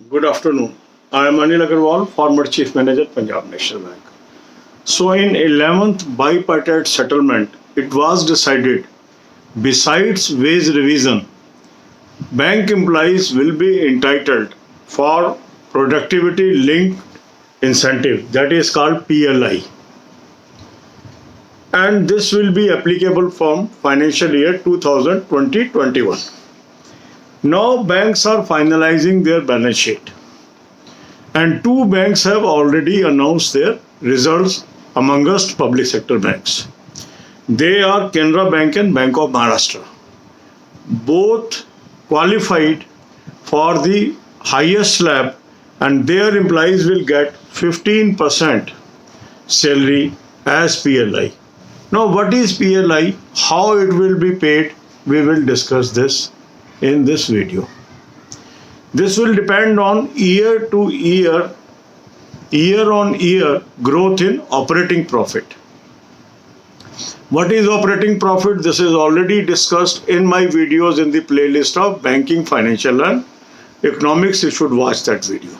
Good afternoon. I am Anil Agarwal, former Chief Manager, Punjab National Bank. So, in 11th bipartite settlement, it was decided, besides wage revision, bank employees will be entitled for productivity linked incentive, that is called PLI. And this will be applicable from financial year 2020-21. Now banks are finalizing their balance sheet, and two banks have already announced their results amongst public sector banks. They are Canara Bank and Bank of Maharashtra. Both qualified for the highest slab, and their employees will get 15% salary as PLI. Now, what is PLI? How it will be paid? We will discuss this in this video. This will depend on year on year growth in operating profit. What is operating profit? This is already discussed in my videos in the playlist of banking, financial and economics. You should watch that video.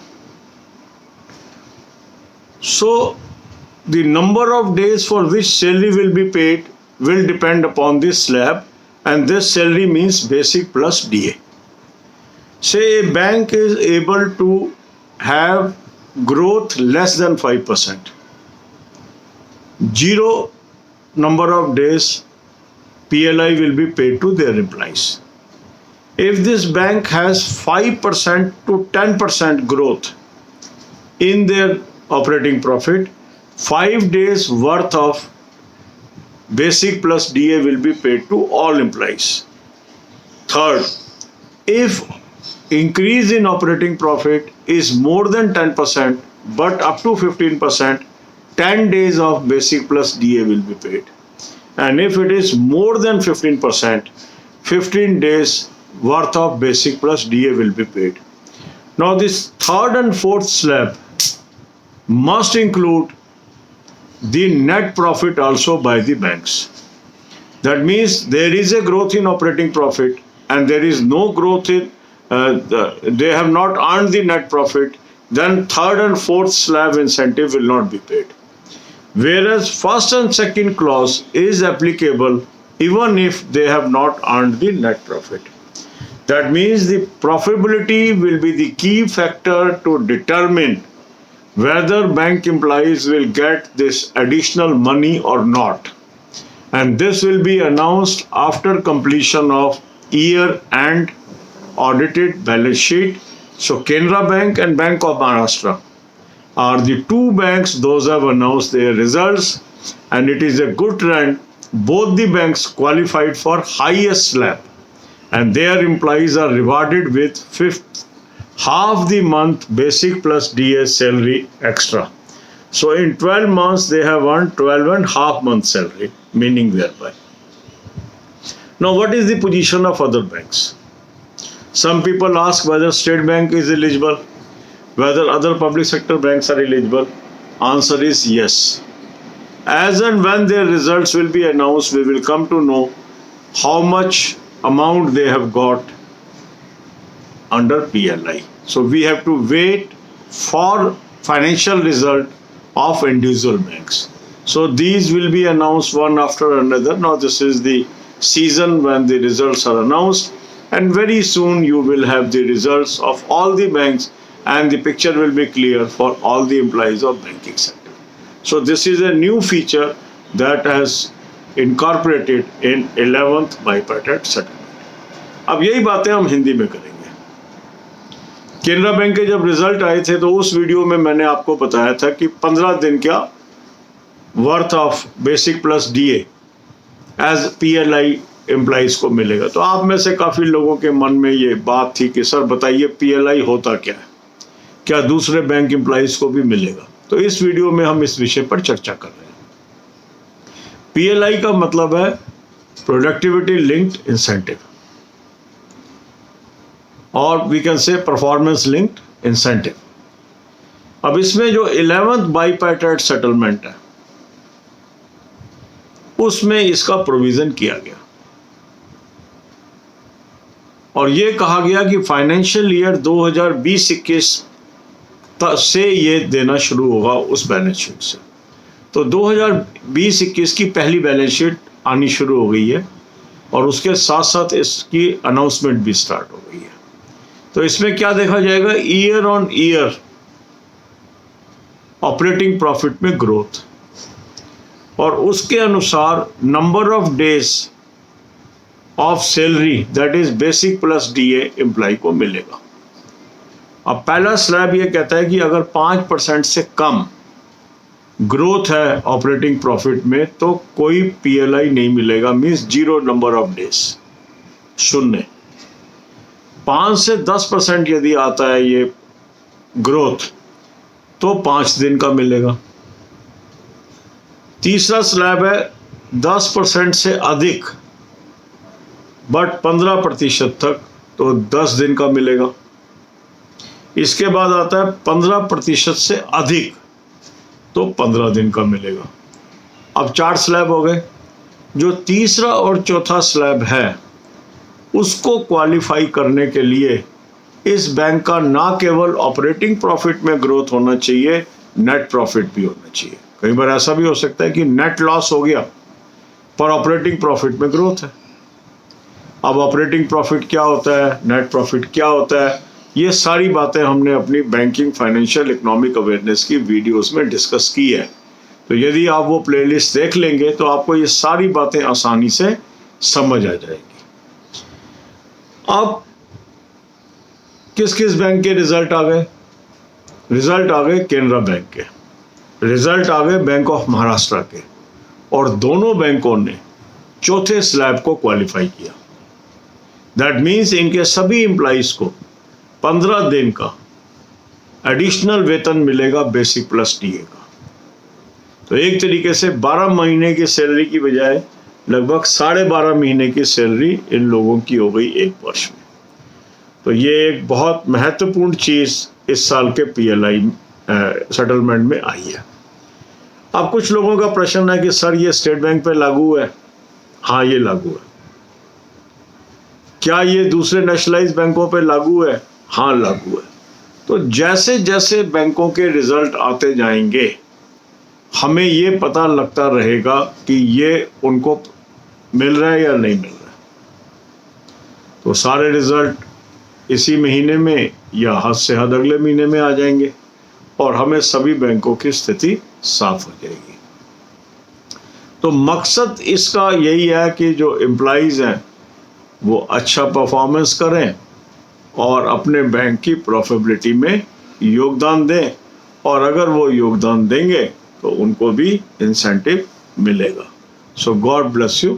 So the number of days for which salary will be paid will depend upon this slab, and this salary means basic plus DA. Say a bank is able to have growth less than 5%, zero number of days PLI will be paid to their employees. If this bank has 5% to 10% growth in their operating profit, 5 days worth of basic plus DA will be paid to all employees. Third, if increase in operating profit is more than 10% but up to 15%, 10 days of basic plus DA will be paid. And if it is more than 15%, 15 days worth of basic plus DA will be paid. Now this third and fourth slab must include the net profit also by the banks. That means there is a growth in operating profit and there is no growth in, they have not earned the net profit, then third and fourth slab incentive will not be paid. Whereas first and second clause is applicable even if they have not earned the net profit. That means the profitability will be the key factor to determine whether bank employees will get this additional money or not. And this will be announced after completion of year-end audited balance sheet. So Canara Bank and Bank of Maharashtra are the two banks, those have announced their results, and it is a good trend. Both the banks qualified for highest slab, and their employees are rewarded with half the month basic plus DA salary extra. So in 12 months they have earned 12.5 months salary, meaning thereby. Now what is the position of other banks? Some people ask whether State Bank is eligible, whether other public sector banks are eligible. Answer is yes. As and when their results will be announced, we will come to know how much amount they have got under PLI. So we have to wait for financial result of individual banks. So these will be announced one after another. Now this is the season when the results are announced, and very soon you will have the results of all the banks and the picture will be clear for all the employees of banking sector. So this is a new feature that has incorporated in 11th bipartite settlement. अब यही बातें हम हिंदी में करेंगे. Canara bank के जब result आए थे तो उस वीडियो में मैंने आपको बताया था कि 15 दिन का worth of basic plus DA as PLI employees को मिलेगा. तो आप में से काफ़ी लोगों के मन में ये बात थी कि सर बताइए पीएलआई होता क्या है, क्या दूसरे बैंक एम्प्लॉइज को भी मिलेगा. तो इस वीडियो में हम इस विषय पर चर्चा कर रहे हैं. पीएलआई का मतलब है प्रोडक्टिविटी लिंक्ड इंसेंटिव, और we can say performance linked incentive. अब इसमें जो 11th बाइपार्टाइट सेटलमेंट है उसमें इसका प्रोविजन किया गया. और ये कहा गया कि फाइनेंशियल ईयर 2020-21 से ये देना शुरू होगा उस बैलेंस शीट से। तो 2020-21 की पहली बैलेंस शीट आनी शुरू हो गई है और उसके साथ साथ इसकी अनाउंसमेंट भी स्टार्ट हो गई है। तो इसमें क्या देखा जाएगा, year on year operating profit में ग्रोथ, और उसके अनुसार number of days of salary that is basic plus DA employee को मिलेगा। अब पहला स्लैब ये कहता है कि अगर 5% से कम ग्रोथ है ऑपरेटिंग प्रॉफिट में तो कोई पीएलआई नहीं मिलेगा, मींस 0 नंबर ऑफ डेज, 0। 5 से 10% यदि आता है ये ग्रोथ तो 5 दिन का मिलेगा। तीसरा स्लैब है 10% से अधिक बट 15% तक, तो 10 दिन का मिलेगा। इसके बाद आता है 15% से अधिक तो 15 दिन का मिलेगा। अब 4 स्लैब हो गए। जो तीसरा और चौथा स्लैब है उसको क्वालिफाई करने के लिए इस बैंक का ना केवल ऑपरेटिंग प्रॉफिट में ग्रोथ होना चाहिए, नेट प्रॉफिट भी होना चाहिए। कई बार ऐसा भी हो सकता है कि नेट लॉस हो गया पर ऑपरेटिंग प्रॉफिट में ग्रोथ है। अब ऑपरेटिंग प्रॉफिट क्या होता है, नेट प्रॉफिट क्या होता है, ये सारी बातें हमने अपनी बैंकिंग फाइनेंशियल इकोनॉमिक अवेयरनेस की वीडियोस में डिस्कस की है। तो यदि आप वो प्लेलिस्ट देख लेंगे तो आपको ये सारी बातें आसानी से समझ आ जाएगी। अब किस किस बैंक के रिजल्ट आ गए? रिजल्ट आ गए केनरा बैंक के, रिजल्ट आ गए बैंक ऑफ महाराष्ट्र के, और दोनों बैंकों ने चौथे स्लैब को क्वालिफाई किया। दैट मीन्स इनके सभी एम्प्लॉइज को 15 दिन का एडिशनल वेतन मिलेगा बेसिक प्लस डीए का। तो एक तरीके से 12 महीने की सैलरी की बजाय लगभग 12.5 महीने की सैलरी इन लोगों की हो गई एक वर्ष में। तो ये एक बहुत महत्वपूर्ण चीज इस साल के पीएलआई सेटलमेंट में आई है। अब कुछ लोगों का प्रश्न है कि सर ये स्टेट बैंक पे लागू है? हाँ, ये लागू है। क्या ये दूसरे नेशनलाइज बैंकों पे लागू है? हाँ, लागू है। तो जैसे जैसे बैंकों के रिजल्ट आते जाएंगे हमें ये पता लगता रहेगा कि ये उनको मिल रहा है या नहीं मिल रहा है। तो सारे रिजल्ट इसी महीने में या हद से हद अगले महीने में आ जाएंगे और हमें सभी बैंकों की स्थिति साफ हो जाएगी। तो मकसद इसका यही है कि जो एम्प्लॉइज हैं वो अच्छा परफॉर्मेंस करें और अपने बैंक की प्रॉफिटेबिलिटी में योगदान दें, और अगर वो योगदान देंगे तो उनको भी इंसेंटिव मिलेगा। सो गॉड ब्लेस यू।